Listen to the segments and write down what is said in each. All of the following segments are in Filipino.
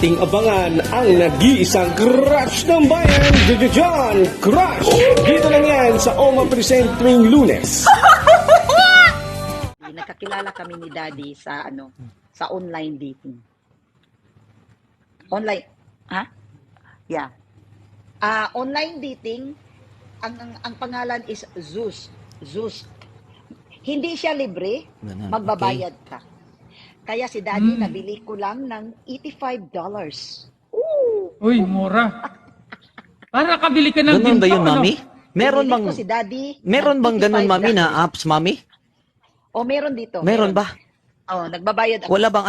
ating abangan ang nag-iisang crush ng bayan, John Crush! Dito lang yan sa OMA Present tuwing Lunes. Nakakilala kami ni Daddy sa sa online dating. Online, ha? Yeah. Online dating, ang pangalan is Zeus. Zeus. Hindi siya libre, magbabayad ka. Kaya si Daddy nabili ko lang ng $85. Uy, mura. Para kabili ka ng Ganun ba ginto, yun, Mami? Meron Binili bang ko si Daddy meron ng bang ganun, Mami, $85. na apps, Mami? O, meron dito. Meron ba? Oh, nagbabayad ako. Wala bang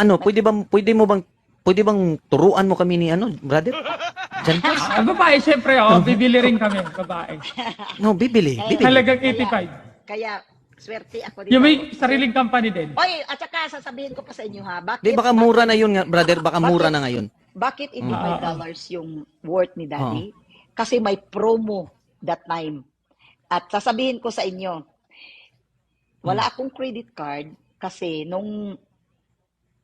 pwede bang turuan mo kami ni brother? Diyan pa. Babae, syempre, bibili rin kami, babae. No, bibili. Halagang 85. Kaya, swerte ako dito. Yung may sariling company din. Oy, at saka sasabihin ko pa sa inyo ha, Di baka mura na yun, brother, baka mura na ngayon. Bakit $85 yung worth ni Daddy? Kasi may promo that time. At sasabihin ko sa inyo, wala akong credit card kasi nung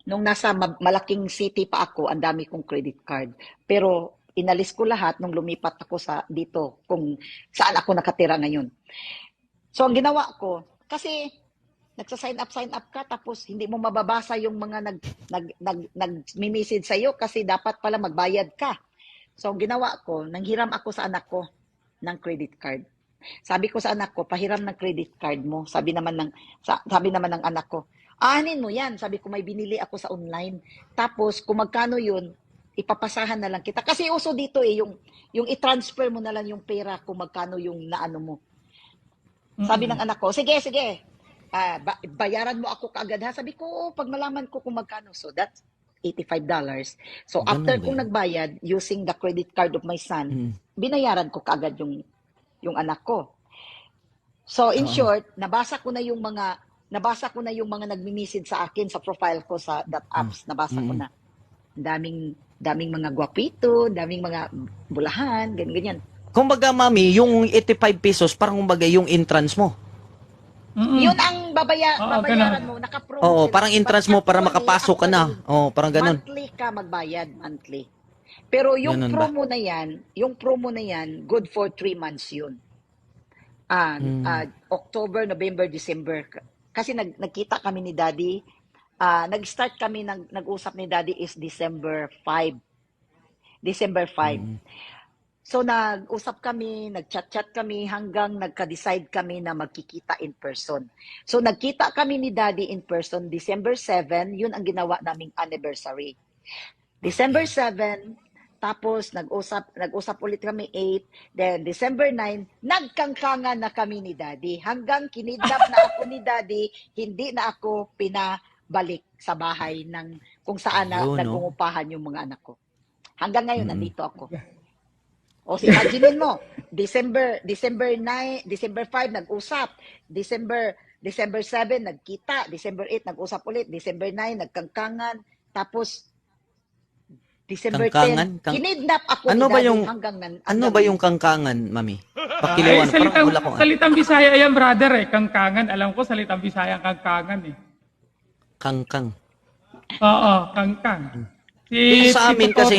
nasa malaking city pa ako, ang dami kong credit card. Pero inalis ko lahat nung lumipat ako dito kung saan ako nakatira ngayon. So ang ginawa ko, kasi nagsa-sign up ka tapos hindi mo mababasa yung mga nag-message sa iyo kasi dapat pala magbayad ka. So ang ginawa ko, nanghiram ako sa anak ko ng credit card. Sabi ko sa anak ko, pahiram ng credit card mo. Sabi naman ng anak ko, anin mo yan. Sabi ko, may binili ako sa online. Tapos kung magkano yun, ipapasahan na lang kita. Kasi uso dito yung i-transfer mo na lang yung pera kung magkano yung naano mo. Sabi ng anak ko, sige. Bayaran mo ako kaagad ha. Sabi ko, pag malaman ko kung magkano. So that's $85. So after kong nagbayad using the credit card of my son, binayaran ko kaagad yung anak ko. So in short, nabasa ko na yung mga nagmi-message sa akin sa profile ko sa that apps. Nabasa ko na. Daming mga gwapito, daming mga bulahan, ganyan. Kumbaga, Mami, yung 85 pesos, parang kumbaga yung entrance mo. Yun ang babayaran mo, naka-promo. Oo, sila. parang entrance mo para makapasok ka na. Oo, parang ganun. Monthly ka magbayad, monthly. Pero yung Ganun promo na yan, good for 3 months yun. October, November, December. Kasi nagkita kami ni Daddy. Nag-start kami, nag-usap ni Daddy is December 5. December 5. So nag-usap kami, nag-chat-chat kami hanggang nagka-decide kami na magkikita in person. So nagkita kami ni Daddy in person December 7, yun ang ginawa naming anniversary. December 7, tapos nag-usap ulit kami 8, then December 9, nagkangkangan na kami ni Daddy. Hanggang kinidnap na ako ni Daddy, hindi na ako pinabalik sa bahay ng kung saan nagungupahan yung mga anak ko. Hanggang ngayon, nandito ako. O imagine mo, December 9, December 5 nag-usap, December 7 nagkita, December 8 nag-usap ulit, December 9 nagkangkangan, tapos December 10 kinidnap ako ni Daddy hanggang Ano ba yung kangkangan, Mami? Pakilawan, parang wala ko. Salitang Bisaya yan, brother, kangkangan. Alam ko, salitang Bisaya ang kangkangan Kangkang. Oo, kangkang. Sa amin kasi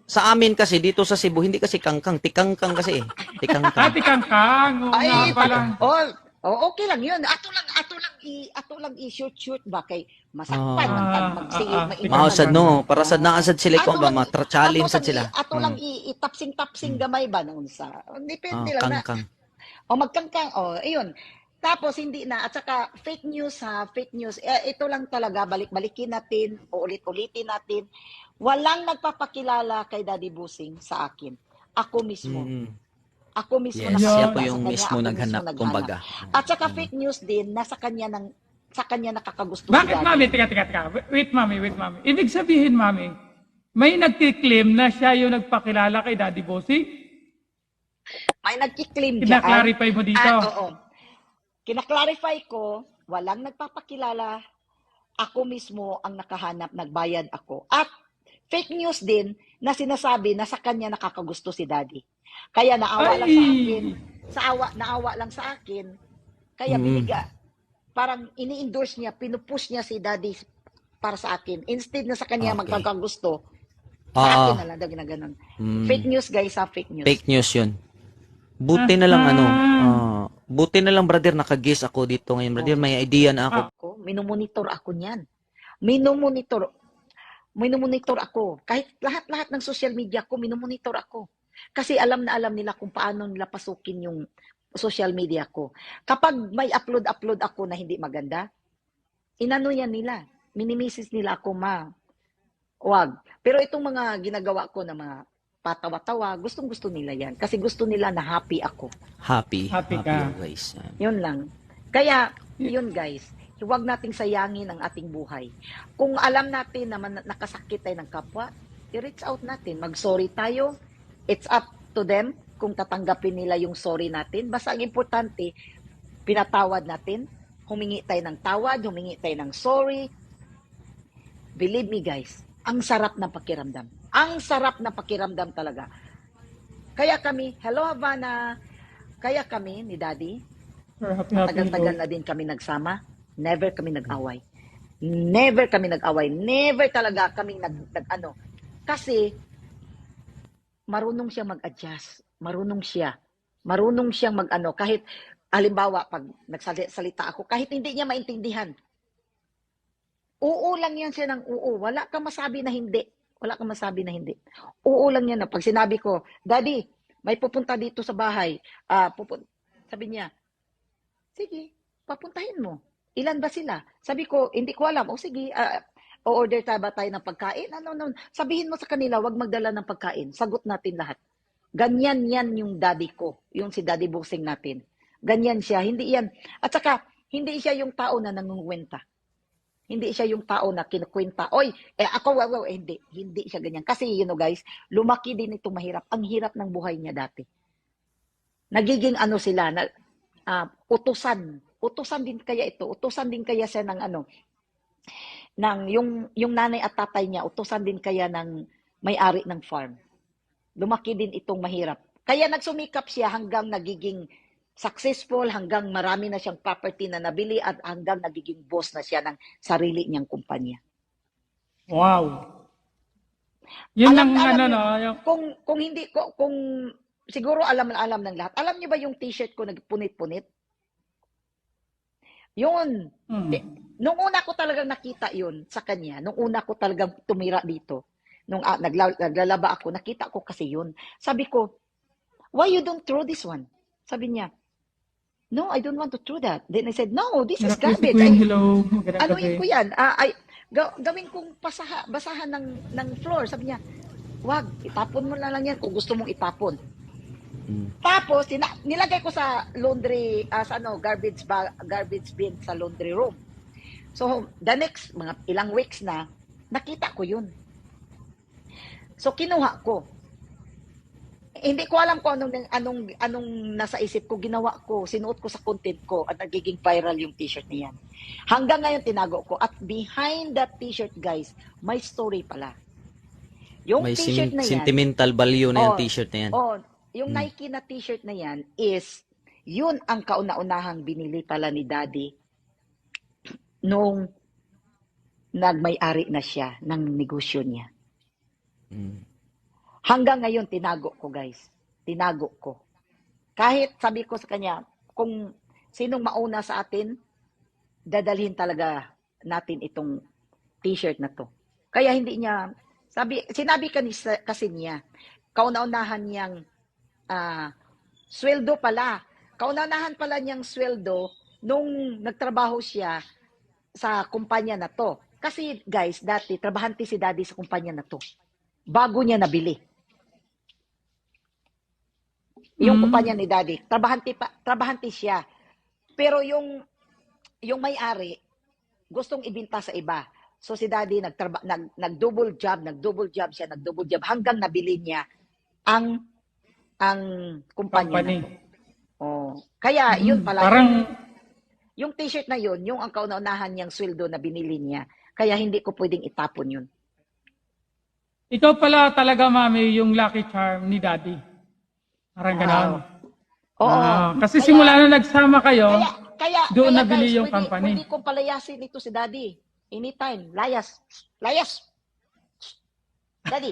sa amin kasi dito sa Cebu hindi kasi kangkang, tikangkang kasi eh. Tikangkang. Tikangkang. Ay, okay lang 'yun. Ato lang i-shoot ba kay masakpan Mausad no, para sad na asad sila ko ba ma-challenge sad sila. Ato lang itapsing-tapsing gamay ba na unsa. Depende lang kangkang. na. O magkangkang, ayun. Tapos hindi na, at saka fake news. Ito lang talaga, balik-balikin natin, o ulit-ulitin natin. Walang nagpapakilala kay Daddy Busing sa akin. Ako mismo. Ako mismo. Yes, siya po yung mismo naghanap, kumbaga. At saka fake news din, sa kanya nakakagusto Bakit, si Mami? Teka. Wait, Mami. Ibig sabihin, Mami, may nagkiklaim na siya yung nagpakilala kay Daddy Bossing? May nagkiklaim dyan. Kina-clarify mo dito? Oo. Kina-clarify ko, walang nagpapakilala. Ako mismo ang nakahanap, nagbayad ako. At fake news din na sinasabi na sa kanya nakakagusto si Daddy. Kaya naawa lang sa akin. Kaya parang ini-endorse niya, pinupush niya si Daddy para sa akin. Instead na sa kanya magkakagusto, Sa Oo. akin na lang daw ginaganon. Fake news guys, fake news. Fake news yun. Buti na lang buti na lang brother, naka-guess ako dito ngayon brother. May idea na ako. Ako, minomonitor ako niyan. Minomonitor ako. Kahit lahat-lahat ng social media ko, minomonitor ako. Kasi alam na alam nila kung paano nila pasukin yung social media ko. Kapag may upload ako na hindi maganda, inano yan nila. Minimisis nila ako, wag. Pero itong mga ginagawa ko na mga patawa-tawa, gustong-gusto nila yan. Kasi gusto nila na happy ako. Happy Happy ka. ako, guys. Yun lang. Kaya, yun guys, huwag nating sayangin ang ating buhay. Kung alam natin na nakasakit tayo ng kapwa, i-reach out natin. Mag-sorry tayo. It's up to them kung tatanggapin nila yung sorry natin. Basta ang importante, pinatawad natin. Humingi tayo ng tawad, humingi tayo ng sorry. Believe me guys, ang sarap ng pakiramdam. Ang sarap ng pakiramdam talaga. Kaya kami, hello Havana, kaya kami ni Daddy, tagal-tagal na din kami nagsama, never kami nag-away. Never kami nag-away. Never talaga kami nag-ano. Kasi, marunong siya mag-adjust. Marunong siyang mag-ano. Kahit, halimbawa, pag nagsalita ako, kahit hindi niya maintindihan, oo lang yan siya ng oo. Wala kang masabi na hindi. Oo lang yan. Pag sinabi ko, Daddy, may pupunta dito sa bahay. Sabi niya, sige, papuntahin mo. Ilan ba sila? Sabi ko, hindi ko alam. O sige, o-order ba tayo ng pagkain? Ano. Sabihin mo sa kanila, wag magdala ng pagkain. Sagot natin lahat. Ganyan yan yung daddy ko. Yung si Daddy Bossing natin. Ganyan siya. Hindi yan. At saka, hindi siya yung tao na nangungwenta. Hindi siya yung tao na kinukwenta. Oy, ako, hindi. Hindi siya ganyan. Kasi, guys, lumaki din itong mahirap. Ang hirap ng buhay niya dati. Nagiging sila, utusan. Utusan din kaya ito. Utusan din kaya siya ng yung nanay at tatay niya, utusan din kaya ng may-ari ng farm. Lumaki din itong mahirap. Kaya nagsumikap siya hanggang nagiging successful, hanggang marami na siyang property na nabili at hanggang nagiging boss na siya ng sarili niyang kumpanya. Wow. Yun lang yung... Kung siguro alam ng lahat. Alam niyo ba yung t-shirt ko nagpunit-punit? Yun. Nung una ko talagang nakita yun sa kanya, nung una ko talagang tumira dito, nung naglalaba ako, nakita ko kasi yun. Sabi ko, why you don't throw this one? Sabi niya, no, I don't want to throw that. Then I said, no, this is garbage. Hello. Anuin ko yan. Gawin kong basahan ng floor. Sabi niya, wag, itapon mo na lang yan kung gusto mong itapon. Tapos, nilagay ko sa laundry, garbage bin sa laundry room. So, the next, mga ilang weeks na, nakita ko yun. So, kinuha ko. Hindi ko alam kung anong nasa isip ko, ginawa ko, sinuot ko sa content ko at nagiging viral yung t-shirt niyan. Hanggang ngayon, tinago ko. At behind that t-shirt, guys, may story pala. Yung May t-shirt na yan, sentimental value na yung t-shirt na yan. Yung Nike na t-shirt na yan is, yun ang kauna-unahang binili pala ni Daddy nung nagmay-ari na siya ng negosyo niya. Hanggang ngayon, tinago ko, guys. Tinago ko. Kahit sabi ko sa kanya, kung sinong mauna sa atin, dadalhin talaga natin itong t-shirt na to. Kaya hindi niya, sinabi kasi niya, kauna-unahan niyang sweldo pala. Kauna-unahan pala niyang sweldo nung nagtrabaho siya sa kumpanya na to. Kasi guys, dati, trabahante si Daddy sa kumpanya na to. Bago niya nabili. Yung kumpanya ni Daddy, trabahante siya. Pero yung may-ari, gustong ibinta sa iba. So si Daddy nag-double job siya, hanggang nabili niya ang kumpanya na to. Kaya yun pala. Yung t-shirt na yun, yung ang kauna-unahan niyang sweldo na binili niya. Kaya hindi ko pwedeng itapon yun. Ikaw pala talaga, Mami, yung lucky charm ni Daddy. Parang gano'n. Oo. Kasi simula na nagsama kayo, doon kaya nabili guys, yung company. Pwede kong palayasin ito si Daddy. Anytime. Layas. Daddy.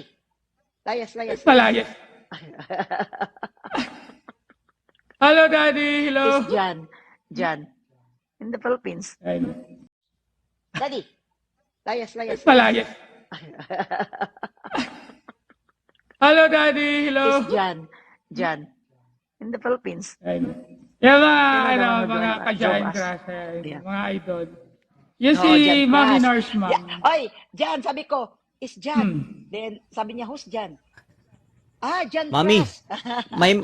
layas. Malayas. Hello, Daddy. Hello. Is Jan. In the Philippines. Ayun. Daddy, layas. Malayas. Hello, Daddy. Hello. Is Jan. In the Philippines. Ayun. Yung mga, Sino mga naman ka-giant Jomas? crush, Yeah. mga idol. Yung Oh, si Jan Mami Crush. Nurse, ma'am. Oy, Jan, sabi ko, is Jan. Hmm. Then, sabi niya, who's Jan? Jan Mami. Crush.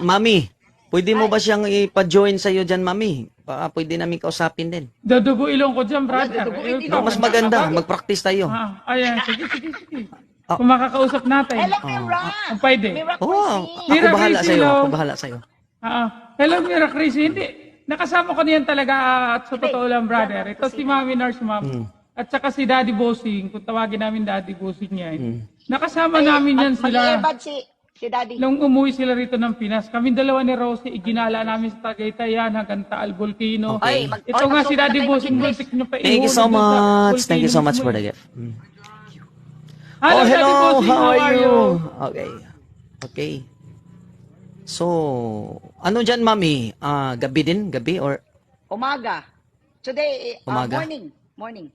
Mami, pwede mo Ay. ba siyang ipa-join sa'yo dyan, Mami? Baka pwede namin kausapin din. Dadugo ilong ko dyan, brother. Daduguin Eh, ilong. Mas maganda, mag-practice tayo. Ayan, sige. Ah. Kung makakausap natin. Hello, Mira. Pwede. Mira Oo, Corsi. Mira, ako bahala Chrissy, sa'yo. hello. Ako bahala sa'yo. Hello, Mira Chris. Hindi. Nakasama ko niyan talaga at sa Hindi. totoo lang, brother. Yan, Ito si Mami Nurse, ma'am. At saka si Daddy Bossing, kung tawagin namin Daddy Bossing yan. Nakasama namin yan sila. Mag-earbud si Daddy. Nung umuwi sila rito ng Pinas, kami dalawa ni Rosie, iginala namin sa Tagaytay yan hanggang Taal Volcano. Okay. Ito nga si Daddy mag-usap Bossing, na kayo buntik nyo pa Thank you so much. Thank you so much for the gift. Hello, Daddy hello. Bossing, How are you? Okay. So, ano dyan, Mami? Gabi din? Gabi or Umaga. Today, Umaga. morning. Morning.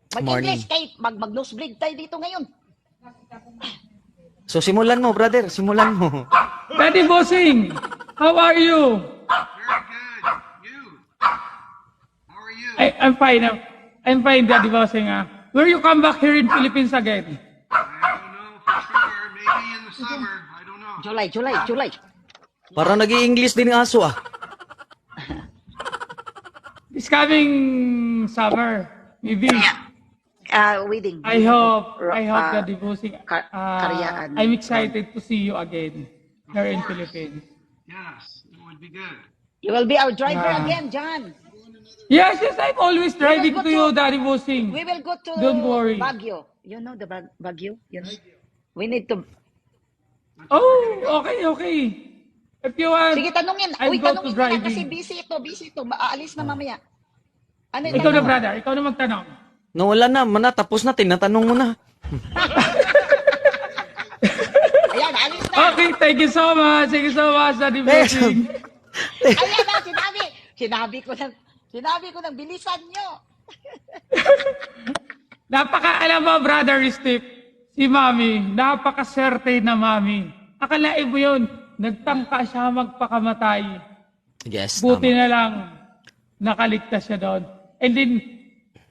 Mag-English kayo, mag-nosebleed tayo dito ngayon. So, simulan mo, brother. Simulan mo. Daddy Bossing, how are you? Very good. You? How are you? I'm fine. I'm fine, Daddy Bossing. Will you come back here in Philippines again? I don't know for sure. Maybe in the summer. I don't know. July. Parang nag-i-English din ang aso, This coming summer, maybe. Wedding. I hope Daddy Bossing. Karyaan. I'm excited to see you again here in Philippines. Yes, it would be good. You will be our driver again, John. Yes, I'm always driving go to you, to- Daddy Bossing. We will go to Don't worry. Baguio. You know the Baguio? You know? We need to... Oh, okay. If you want, Sige, tanungin. I'll Uy, go tanungin to mo na driving. kasi busy ito. Aalis na mamaya. Ano yung Ikaw na, tanong? brother. Ikaw na magtanong. No, wala na. Tapos na. Tinatanong mo na. Ayan, alis na. Okay, thank you so much. Thank you so much, Daddy Bossing. Ayan na, sinabi ko ng bilisan nyo. Alam mo, brother Steve, si Mami, napakaserte na Mami. Akalain mo yun, nagtangka siya magpakamatay. Yes, Buti tama. na lang, nakaligtas siya doon. And then,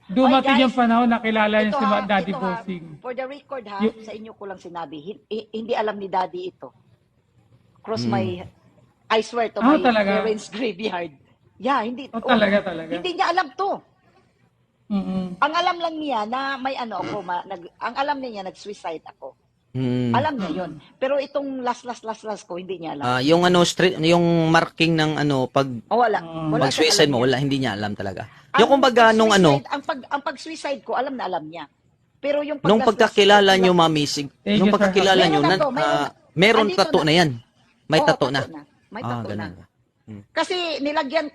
dumating Oy, guys, yung panahon na kilala niya si Daddy ito Bossing. For the record sa inyo ko lang sinabi, hindi alam ni Daddy ito. Cross my, I swear to my Talaga? parents' graveyard. Yeah, hindi. Talaga. Hindi niya alam to. Mm-mm. Ang alam lang niya na may ano ako, ang alam niya nag-suicide ako. Hmm. Alam niya yun. Pero itong last ko, hindi niya alam. Yung yung marking ng pag Wala mag-suicide siyang mo, alam wala, hindi niya alam talaga. niya. Yung kumbaga, nung Ang pag-suicide ko, alam niya. Pero yung nung pagkakilala nyo, Mami, Thank nung you, sir. pagkakilala nyo, Meron na to, meron Nandito tattoo na yan. May Oo, tattoo na. May tattoo na. ganun. Kasi nilagyan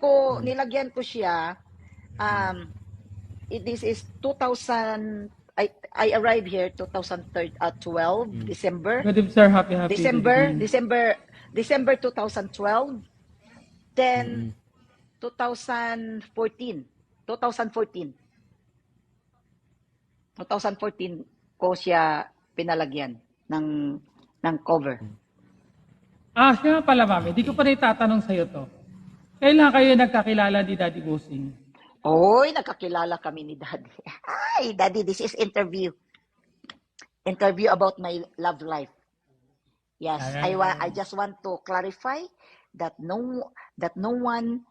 ko siya, this is 2000, I arrived here 2012, December. Good evening, sir. Happy. December 2012. Then 2014 ko siya pinalagyan ng cover. Siya pala, Mami. Di ko pa rin tatanong sa'yo to. Kailan kayo nagkakilala ni Daddy Bossing? Oy, nagkakilala kami ni Daddy. Ay, Daddy, this is interview. Interview about my love life. Yes, I just want to clarify that no one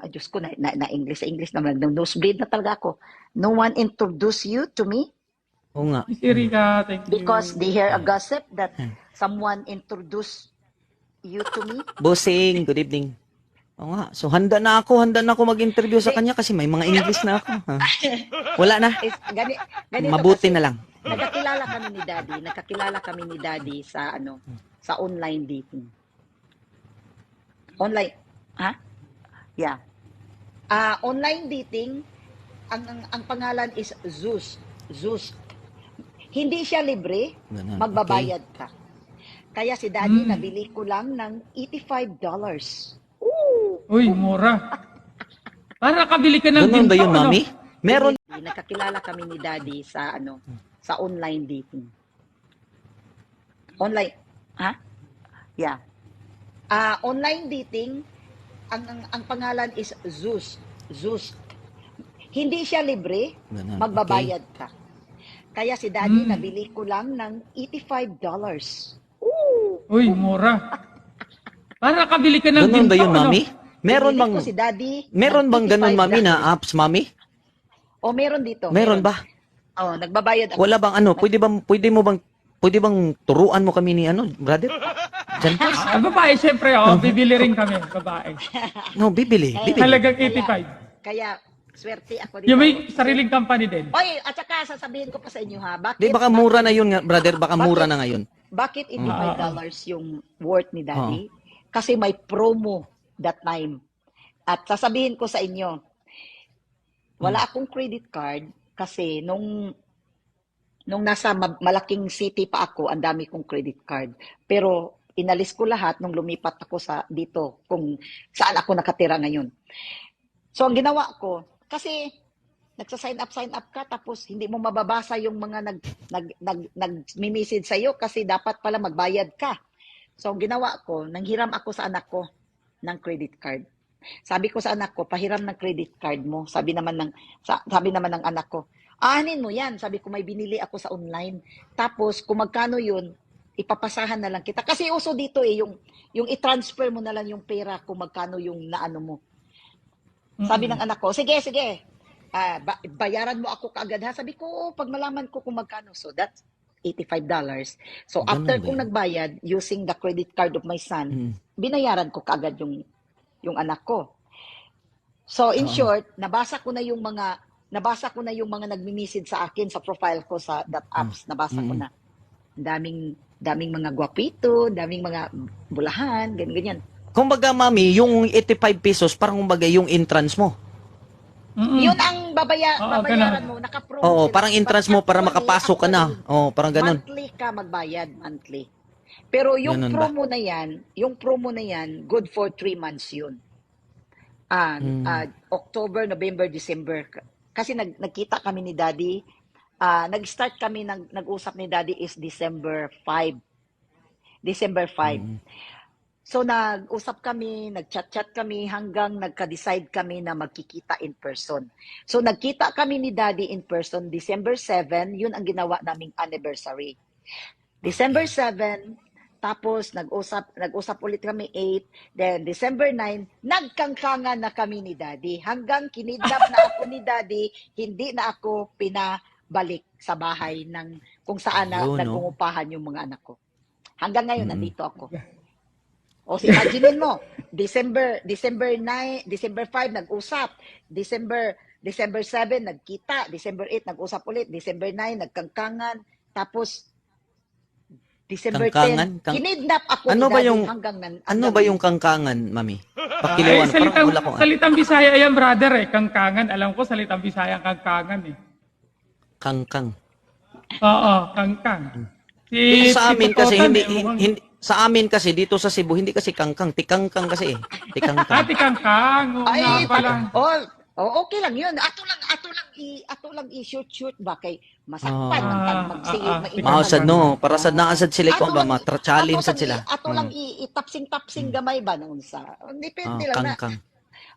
Diyos ko, na English naman, nosebleed na talaga ako. No one introduced you to me Oo nga. Miss Erika, thank you. because they hear a gossip that someone introduced you to me. Bossing, good evening. Oo nga. So, handa na ako mag-interview sa kanya kasi may mga English na ako. Ha? Wala na. Ganito Mabuti kasi, na lang. Nagkakilala kami ni Daddy sa online dating. Online, ha? Yeah. Online dating, ang pangalan is Zeus. Hindi siya libre, Ganun, magbabayad ka. Kaya si Daddy, nabili ko lang ng $85. Uy, mura. Para kabili ka ng Ganun ba ginto, yun, ano? mami? Meron. Nagkakilala kami ni Daddy sa sa online dating. Online, ha? Yeah. Online dating, ang pangalan is Zeus. Zeus. Hindi siya libre, Ganun, magbabayad ka. Kaya si Daddy, nabili ko lang ng $85. Uy, mura. Para kabili ka ng Ganun ginto, ba yun, ano? mami? Meron Binili bang ko si Daddy meron ng bang ganun, mami, $85. na apps, mami? O, meron dito. Meron ba? Oh, nagbabayad ako. Wala bang ano? Pwede bang turuan mo kami ni ano, brother? Diyan po. Babae, syempre, bibili rin kami, babae. No, bibili. Halagang 85. Kaya, swerte ako dito. Yung may sariling company din. Oy, at saka sasabihin ko pa sa inyo ha, bakit Di baka mura na yun, nga, brother. Baka mura na ngayon. bakit $85 yung worth ni Daddy? Kasi may promo that time. At sasabihin ko sa inyo, wala akong credit card kasi nung nasa malaking city pa ako, ang dami kong credit card. Pero inalis ko lahat nung lumipat ako sa dito kung saan ako nakatira ngayon. So ang ginawa ko, kasi nagsa-sign up ka tapos hindi mo mababasa yung mga nag-message sa iyo kasi dapat pala magbayad ka. So ang ginawa ko, nanghiram ako sa anak ko ng credit card. Sabi ko sa anak ko, pahiram ng credit card mo. Sabi naman ng anak ko, anin mo yan. Sabi ko, may binili ako sa online. Tapos kung magkano yun, ipapasahan na lang kita. Kasi uso dito yung i-transfer mo na lang yung pera kung magkano yung naano mo. Sabi ng anak ko, sige. Bayaran mo ako kaagad ha. Sabi ko, pag malaman ko kung magkano. So that's $85. So Ganun after ba kong yun? nagbayad using the credit card of my son, binayaran ko kaagad yung anak ko. So in short, nabasa ko na yung mga nagmi-message sa akin sa profile ko sa that apps. Nabasa ko na. Daming mga gwapito, daming mga bulahan, ganyan. Kumbaga, mami, yung 85 pesos, parang kumbaga yung entrance mo. Yun ang babayaran ganun. mo, naka-promo Oo, sila. parang entrance mo para makapasok ka na. Oo, parang ganun. Monthly ka magbayad, monthly. Pero yung Ganun ba? promo na yan, good for 3 months yun. October, November, December. Kasi nagkita kami ni Daddy. Nag-start kami, nag-usap ni Daddy is December 5. December 5. So nag-usap kami, nag-chat-chat kami hanggang nagka-decide kami na magkikita in person. So nagkita kami ni Daddy in person December 7, yun ang ginawa naming anniversary. December 7, tapos nag-usap ulit kami 8, then December 9, nagkangkangan na kami ni Daddy. Hanggang kinidnap na ako ni Daddy, hindi na ako pinabalik sa bahay ng kung saan na Ayun, no? nagungupahan yung mga anak ko. Hanggang ngayon, nandito ako. O imagine mo, December 9, December 5 nag-usap, December 7 nagkita, December 8 nag-usap ulit, December 9 nagkangkangan, tapos December Kangkangan? 10 kinidnap ako Ano ni ba Daddy yung ano ba yung kangkangan, mami? Pakiliwan, parang wala ko. Salitang Bisaya yan, brother, kangkangan. Alam ko, salitang Bisaya ang kangkangan, Kangkang. Oo, kangkang. Sa amin kasi Tututan, hindi sa amin kasi dito sa Cebu hindi kasi kangkang, tikangkang kasi eh. Tikangkang. kangkang. Oo nga pala. Okay lang 'yun. Ato lang i-shoot ba kay masakpan Mausad no, para sa naasad sila ko ba challenge sila. Ato lang itapsing gamay ba noon sa. Depende lang na. Kangkang.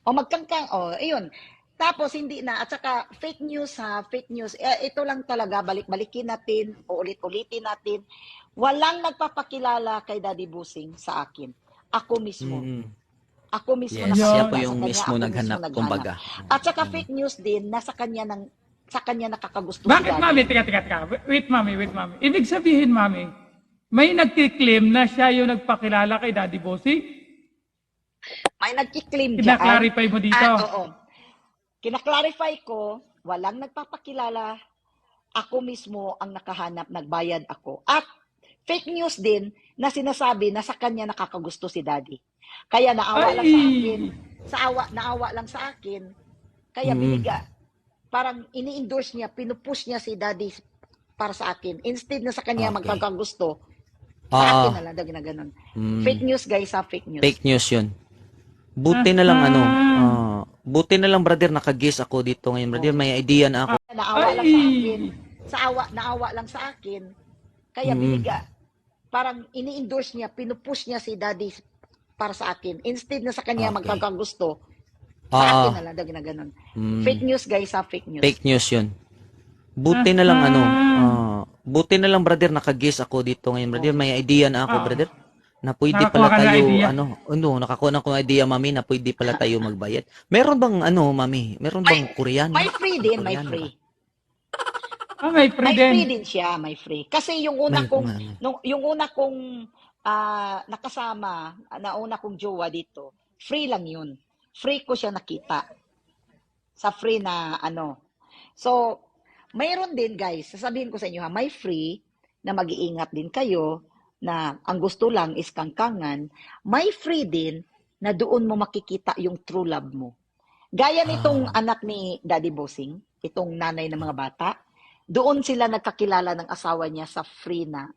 Magkangkang. Ayun. Tapos hindi na, at saka fake news. Ito lang talaga, balik-balikin natin, ulit-ulitin natin. Walang nagpapakilala kay Daddy Busing sa akin. Ako mismo. Ako mismo Yes, nakakita siya po sa yung kanya, mismo ako naghanap, kumbaga. At saka fake news din, sa kanya nakakagusto si Bakit, Daddy. mami? Teka. Wait, mami. Ibig sabihin, mami, may nagkiklaim na siya yung nagpakilala kay Daddy Bossy? May nagkiklaim dyan. Kina-clarify mo dito? Oo. Kina-clarify ko, walang nagpapakilala. Ako mismo ang nakahanap, nagbayad ako. At fake news din na sinasabi na sa kanya nakakagusto si Daddy. Kaya naawa lang sa akin. Naawa lang sa akin. Kaya parang ini-endorse niya, pinupush niya si Daddy para sa akin. Instead na sa kanya magkakagusto, Sa akin Ah, na lang daw ginaganon. mm, Fake news guys, fake news. fake news yun. Buti na lang buti na lang brother nakagis ako dito ngayon brother. May idea na ako. Naawa lang sa akin. Ay! Naawa lang sa akin. Kaya Mm, parang ini-endorse niya, pinupush niya si daddy para sa akin. Instead na sa kanya okay. magkakagusto, sa akin Ah, na lang daw ginaganon. mm, Fake news guys, fake news. fake news yun. Buti na lang buti na lang brother nakagis ako dito ngayon brother. May idea na ako Oo. brother. Na pwede Nakakuha pala ka na tayo idea. nakakuha na ko idea mami na pwede pala tayo magbayad. Meron bang mami? Meron bang Koreano? May free din, may Koreano free. May free May din. free din siya, may free. Kasi yung una May- kong may- yung una kong nakasama, nauna kong jowa dito, free lang yun. Free ko siya nakita. Sa free na ano. So, mayroon din guys, sasabihin ko sa inyo ha, may free na mag-iingat din kayo na ang gusto lang is kangkangan. May free din na doon mo makikita yung true love mo. Gaya nitong anak ni Daddy Bossing, itong nanay ng mga bata, doon sila nagkakilala ng asawa niya sa free na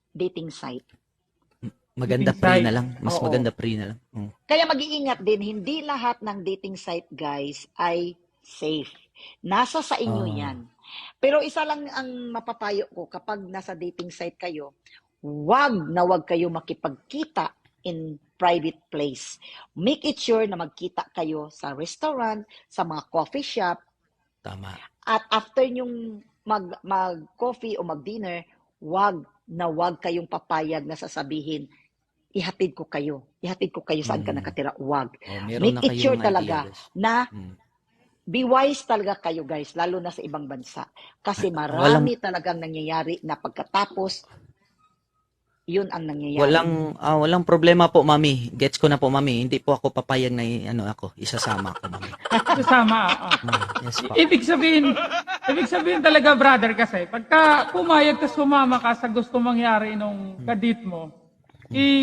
dating site. Maganda Dating free site. na lang. Mas Oo. maganda free na lang. Kaya mag-iingat din, hindi lahat ng dating site guys ay safe. Nasa sa inyo yan. Pero isa lang ang mapapayo ko kapag nasa dating site kayo, wag kayo makipagkita in private place. Make it sure na magkita kayo sa restaurant, sa mga coffee shop, Tama. at after nyong mag-coffee o mag-dinner, wag kayong papayag na sasabihin, ihatid ko kayo saan ka nakatira. Wag. Meron Make na it kayong sure idea, talaga guys. na Mm. be wise talaga kayo guys, lalo na sa ibang bansa. Kasi marami talagang nangyayari na pagkatapos, yun ang nangyayari. Walang problema po, mami. Gets ko na po, mami. Hindi po ako papayag na isasama ako, mami. Kasama. Yes po. Ibig sabihin talaga, brother, kasi pagka pumayag ka sumama ka sa gusto mangyari nung kadit mo,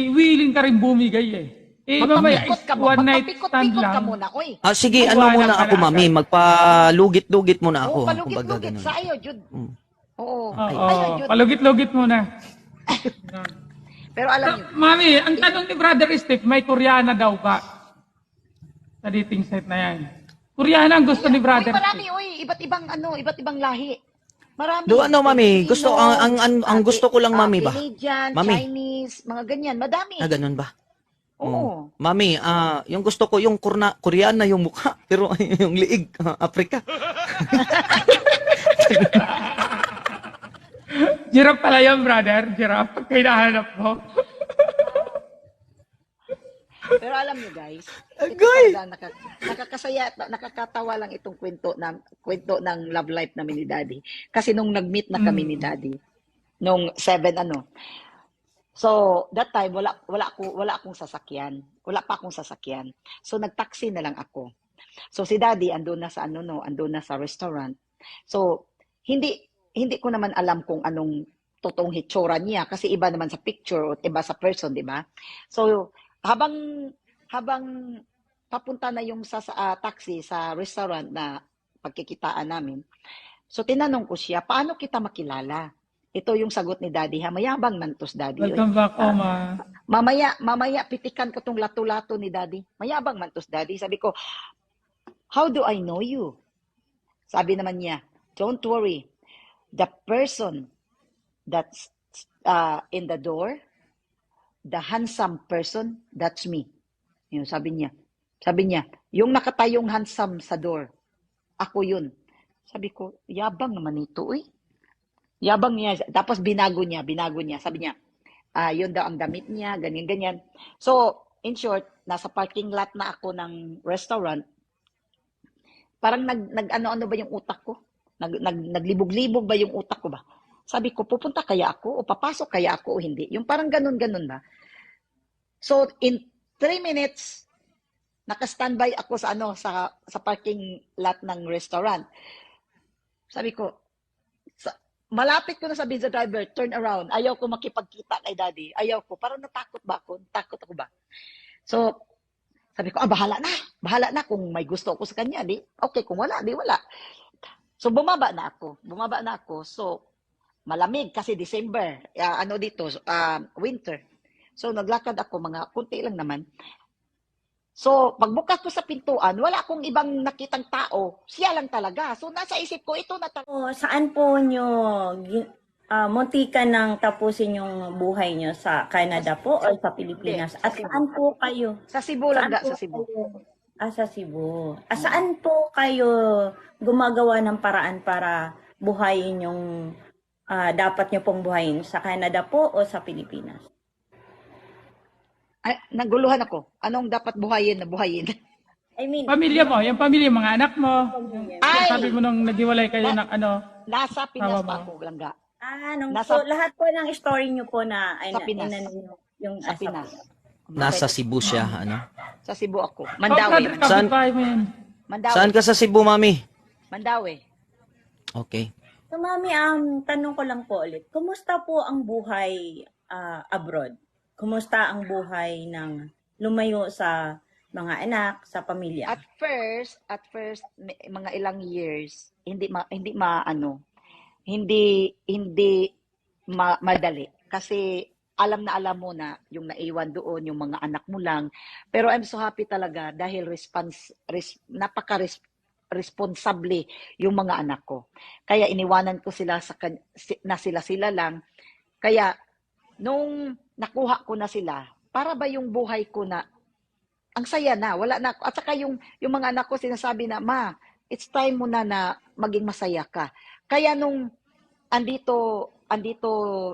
willing ka rin bumigay eh. Mamaya Magpapikot is ka mo, one night magpapikot-pikot stand ka lang. muna, oy. Sige, Ay, ano wala muna ka ako, na mami. agad. Magpalugit-lugit muna ako. Oo, Kumbaga palugit-lugit ganun. sa iyo, Jud. Mm. Oo. Oo, Ayun, Jud. palugit-lugit muna. Pero alam niyo, Mami, ang tanong ni Brother Steve, may Koreana daw ba? Sa dating site na yan. Koreana ang gusto ni Brother marami, Steve. iba't ibang lahi. Marami. Mami? Filipino, Gusto, ang gusto ko lang, mami ba? Canadian, Mami. Chinese, mga ganyan. Madami. Ganun ba? Oo. Mami, yung gusto ko yung Koreana yung mukha, pero yung liig, Afrika. Giraffe pala yun, brother. Giraffe. Kinahanap mo. Pero alam niyo guys, ito talaga nakakasaya, nakakatawa lang itong kwento ng love life namin ni Daddy. Kasi nung nag-meet na kami ni Daddy, nung 7 So, that time wala akong sasakyan. Wala pa akong sasakyan. So nagtaxi na lang ako. So si Daddy andun na sa restaurant. So hindi ko naman alam kung anong totoong hitsura niya kasi iba naman sa picture o iba sa person, di ba? So habang papunta na yung taxi sa restaurant na pagkikitaan namin, so tinanong ko siya, paano kita makilala? Ito yung sagot ni Daddy ha, mayabang man tos Daddy. Welcome back, Oma. Mamaya pitikan ko tong lato-lato ni Daddy. Mayabang man tos Daddy. Sabi ko, how do I know you? Sabi naman niya, don't worry. The person that's in the door, the handsome person, that's me. Yun, sabi niya, yung nakatayong handsome sa door, ako yun. Sabi ko, yabang naman ito, eh. Yabang niya. Tapos binago niya. Sabi niya, yun daw ang damit niya, ganyan. So, in short, nasa parking lot na ako ng restaurant. Parang nag-ano-ano ba yung utak ko? Naglibog-libog ba yung utak ko ba? Sabi ko, pupunta kaya ako? O papasok kaya ako o hindi? Yung parang ganun-ganun ba? So, in 3 minutes, naka-standby ako sa parking lot ng restaurant. Sabi ko, malapit ko na sabihin sa driver, turn around. Ayaw ko makipagkita kay Daddy. Ayaw ko. Parang natakot ba ako? Takot ako ba? So, sabi ko, bahala na. Bahala na kung may gusto ako sa kanya. Di, okay, kung wala, di wala. So, bumaba na ako. So, malamig kasi December, ano dito, winter. So naglakad ako, mga kunti lang naman. So pagbukas ko sa pintuan, wala akong ibang nakitang tao, siya lang talaga. So nasa isip ko, ito na talaga. O, saan po nyo muntikan ng tapusin yung buhay nyo? Sa Canada po o sa Pilipinas? Hindi, At saan po kayo? Sa Cebu lang, Saan po sa Cebu. kayo? Sa Cebu. Saan po kayo gumagawa ng paraan para buhayin yung dapat nyo pong buhayin? Sa Canada po o sa Pilipinas? Ay, naguluhan ako. Anong dapat buhayin na buhayin? I mean, Pamilya mo, yung pamilya, mga anak mo. Yung Ay! sabi mo nung naghiwalay kayo ng Nasa Pinas Tama pa ba? ako, langga. so lahat po ng story nyo po na Sa Pinas. yung Sa Pinas. Nasa Cebu siya, ano? Sa Cebu ako. Oh, Mandawi. brother, Saan? kapitbahay mo yan. Mandawi. Saan ka sa Cebu, mami? Mandawi. Okay. So, Mami, tanong ko lang po ulit. Kumusta po ang buhay abroad? Kumusta ang buhay ng lumayo sa mga anak, sa pamilya? At first, mga ilang years, hindi madali. Kasi alam na alam mo na yung naiwan doon, yung mga anak mo lang. Pero I'm so happy talaga dahil napaka-responsable yung mga anak ko. Kaya iniwanan ko sila na sila lang. Kaya nung nakuha ko na sila, para ba yung buhay ko na ang saya na, wala na. At saka yung mga anak ko sinasabi na, Ma, it's time mo na maging masaya ka. Kaya nung andito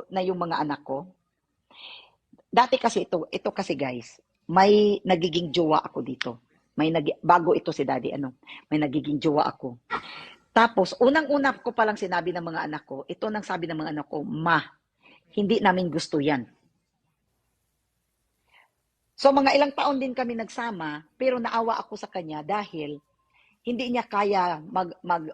na yung mga anak ko, dati kasi ito kasi guys, may nagiging jowa ako dito. Bago ito si Daddy, may nagiging jowa ako. Tapos, unang-una ko palang sinabi ng mga anak ko, ito nang sabi ng mga anak ko, Ma, hindi namin gusto yan. So mga ilang taon din kami nagsama, pero naawa ako sa kanya dahil hindi niya kaya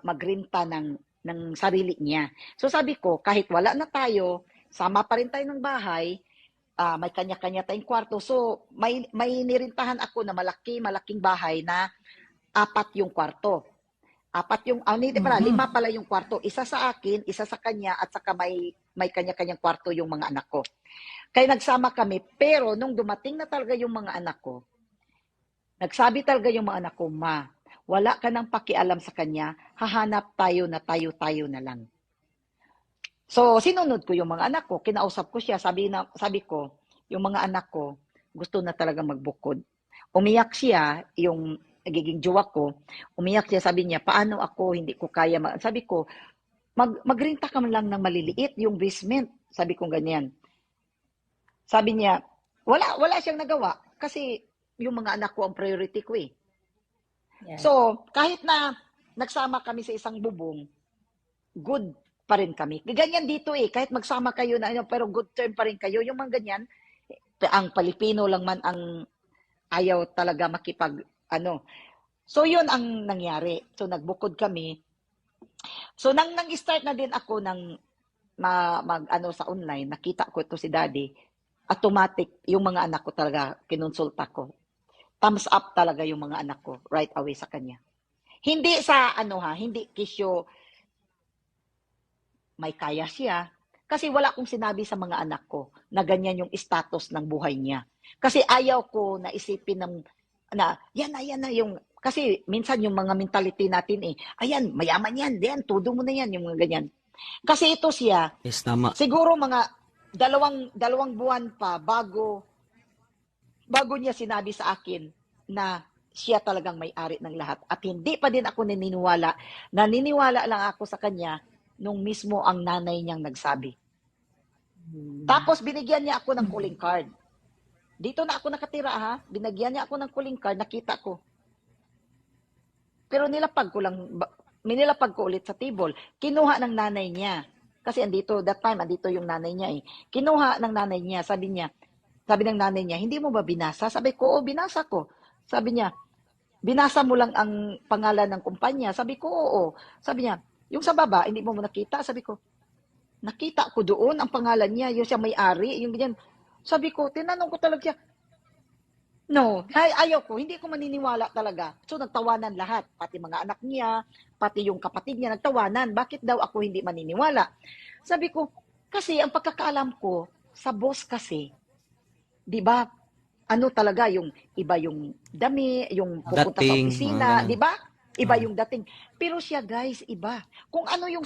magrenta ng sarili niya. So sabi ko, kahit wala na tayo, sama pa rin tayo ng bahay, may kanya-kanya tayong kwarto. So may nirintahan ako na malaking bahay na 4 yung kwarto. 5 pala yung kwarto. Isa sa akin, isa sa kanya, at saka may kanya-kanyang kwarto yung mga anak ko. Kaya nagsama kami, pero nung dumating na talaga yung mga anak ko, nagsabi talaga yung mga anak ko, Ma, wala ka nang pakialam sa kanya, hahanap tayo na lang. So, sinunod ko yung mga anak ko, kinausap ko siya, sabi ko, yung mga anak ko, gusto na talaga magbukod. Umiyak siya, yung nagiging jowa ko, umiyak siya, sabi niya, paano ako, hindi ko kaya, sabi ko, magrenta ka man lang ng maliliit, yung basement, sabi ko ganyan. Sabi niya, wala siyang nagawa kasi yung mga anak ko ang priority ko eh. Yeah. So, kahit na nagsama kami sa isang bubong, good pa rin kami. Ganyan dito eh, kahit magsama kayo na pero good term pa rin kayo. Yung mga ganyan, ang Pilipino lang man ang ayaw talaga So, yun ang nangyari. So, nagbukod kami. So, nang start na din ako sa online, nakita ko ito si Daddy, automatic, yung mga anak ko talaga, kinonsulta ko. Thumbs up talaga yung mga anak ko right away sa kanya. Hindi sa hindi kisyo may kaya siya. Kasi wala akong sinabi sa mga anak ko na ganyan yung status ng buhay niya. Kasi ayaw ko na isipin yan na yung, kasi minsan yung mga mentality natin ayan, mayaman yan, todo mo na yan, yung mga ganyan. Kasi ito siya, Yes, tama. siguro mga dalawang buwan pa bago niya sinabi sa akin na siya talagang may-ari ng lahat. At hindi pa din ako naniniwala. Naniniwala lang ako sa kanya nung mismo ang nanay niyang nagsabi. Tapos binigyan niya ako ng calling card. Dito na ako nakatira ha. Binigyan niya ako ng calling card, nakita ko. Pero nilapag ko ulit sa table. Kinuha ng nanay niya. Kasi that time, andito yung nanay niya Kinuha ng nanay niya, sabi ng nanay niya, hindi mo ba binasa? Sabi ko, oo, binasa ko. Sabi niya, binasa mo lang ang pangalan ng kumpanya? Sabi ko, oo. Sabi niya, yung sa baba, hindi mo nakita? Sabi ko, nakita ko doon ang pangalan niya, yung siya may-ari, yung ganyan. Sabi ko, tinanong ko talaga siya, No, ayoko, hindi ko maniniwala talaga. So nagtawanan lahat, pati mga anak niya, pati yung kapatid niya nagtawanan. Bakit daw ako hindi maniniwala? Sabi ko, kasi ang pagkakaalam ko, sa boss kasi, di ba, ano talaga yung iba yung dami, yung pupunta sa Dating, opisina, ganun. di ba? Iba yung dating. Pero siya guys, iba. Kung ano yung